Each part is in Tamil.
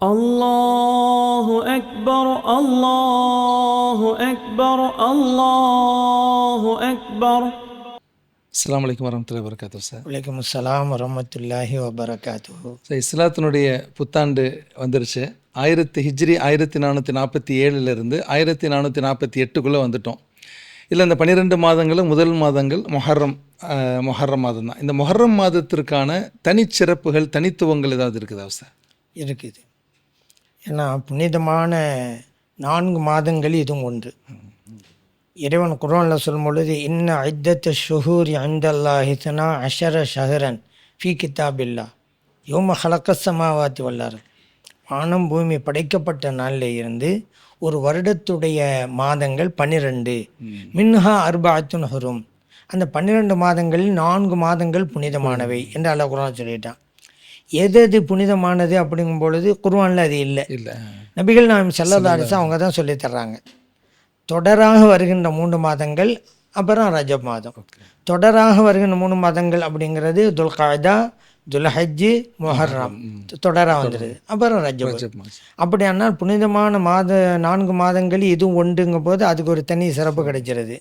الله أكبر الله أكبر الله أكبر. அஸ்ஸலாமு அலைக்கும் வரமத்துல்லாஹி வபரகாத்துஹு சார். வலைக்கம் அஸ்ஸலாம் வரமத்துல்லாஹி வபரகாத்துஹு. சார், இஸ்லாத்தினுடைய புத்தாண்டு வந்துருச்சு. ஹிஜ்ரி 1447 1448 வந்துட்டோம். இல்லை, இந்த 12 மாதங்களும் முதல் மாதங்கள் மொஹர்ரம் மாதம் தான். இந்த மொஹர்ரம் மாதத்திற்கான தனிச்சிறப்புகள், தனித்துவங்கள் ஏதாவது இருக்குதா சார்? இருக்குது. ஏன்னா புனிதமான 4 மாதங்கள் இதுவும் ஒன்று. இறைவன் குர்ஆனில் சொல்லும் பொழுது, இன்ன ஐத்தத்த ஷுஹூரி இன்தல்லாஹி 12 ஷஹரன் ஃபீ கிதாபில்லா யௌம ஹலக்கஸ் ஸமாவாத்தி வல் அர்த். வானம் பூமி படைக்கப்பட்ட நாளில் இருந்து ஒரு வருடத்துடைய மாதங்கள் 12. மின்ஹா அர்பஅத்துன் ஹுரும். அந்த 12 மாதங்களில் 4 மாதங்கள் புனிதமானவை என்று அல்லாஹ் குர்ஆன் சொல்லிட்டான். எது புனிதமானது அப்படிங்கும் பொழுது குர்ஆனில் அது இல்லை. நபிகள் நாயகம் ஸல்லல்லாஹு அலைஹி வஸல்லம் அவங்க தான் சொல்லி தர்றாங்க. தொடராக வருகின்ற 3 மாதங்கள், அப்புறம் ரஜப் மாதம். தொடராக வருகின்ற 3 மாதங்கள் அப்படிங்கிறது துல்காய்தா, துல்ஹஜ்ஜு, முஹர்ரம் தொடராக வந்துடுது. அப்புறம் ரஜப். அப்படியானால் புனிதமான 4 மாதங்கள் இதுவும் ஒன்றுங்கும் போது அதுக்கு ஒரு தனி சிறப்பு கிடைக்கிறது.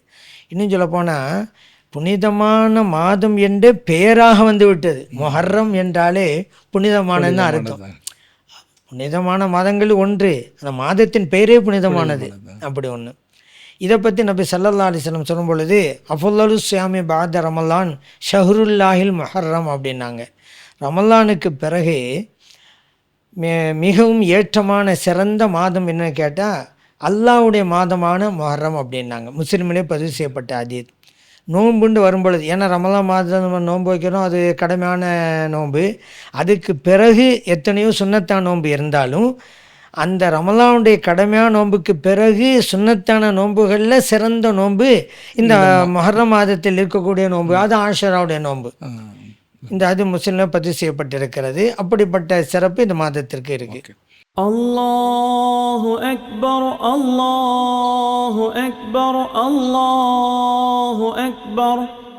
இன்னும் சொல்லப்போனால் புனிதமான மாதம் என்று பெயராக வந்து விட்டது. முஹர்ரம் என்றாலே புனிதமானதுன்னு அர்த்தம். புனிதமான மாதங்கள் ஒன்று, அந்த மாதத்தின் பெயரே புனிதமானது. அப்படி ஒன்று. இதை பற்றி நபி ஸல்லல்லாஹு அலைஹி வஸல்லம் சொல்லும் பொழுது, அஃலலு ஸியாமி பஅத ரமலான் ஷஹ்ருல்லாஹில் முஹர்ரம் அப்படின்னாங்க. ரமலானுக்கு பிறகு மிகவும் ஏற்றமான சிறந்த மாதம் என்னன்னு கேட்டால் அல்லாஹ்வுடைய மாதமான முஹர்ரம் அப்படின்னாங்க. முஸ்லிமிலே பதிவு செய்யப்பட்ட ஹதீஸ். நோன்புண்டு வரும்பொழுது, ஏன்னா ரமலான் மாதம் நம்ம நோன்பு வைக்கிறோம், அது கடமையான நோன்பு. அதுக்கு பிறகு எத்தனையோ சுன்னத்தான நோன்பு இருந்தாலும் அந்த ரமலானுடைய கடமையான நோன்புக்கு பிறகு சுன்னத்தான நோன்புகளில் சிறந்த நோன்பு இந்த முஹர்ரம் மாதத்தில் இருக்கக்கூடிய நோன்பு, அது ஆஷராவுடைய நோன்பு. இந்த அது முஸ்லிமில் பதிவு செய்யப்பட்டிருக்கிறது. அப்படிப்பட்ட சிறப்பு இந்த மாதத்திற்கு இருக்கு. அல்லாஹு அக்பர் அல்லாஹு அக்பர் அல்லாஹு அக்பர்.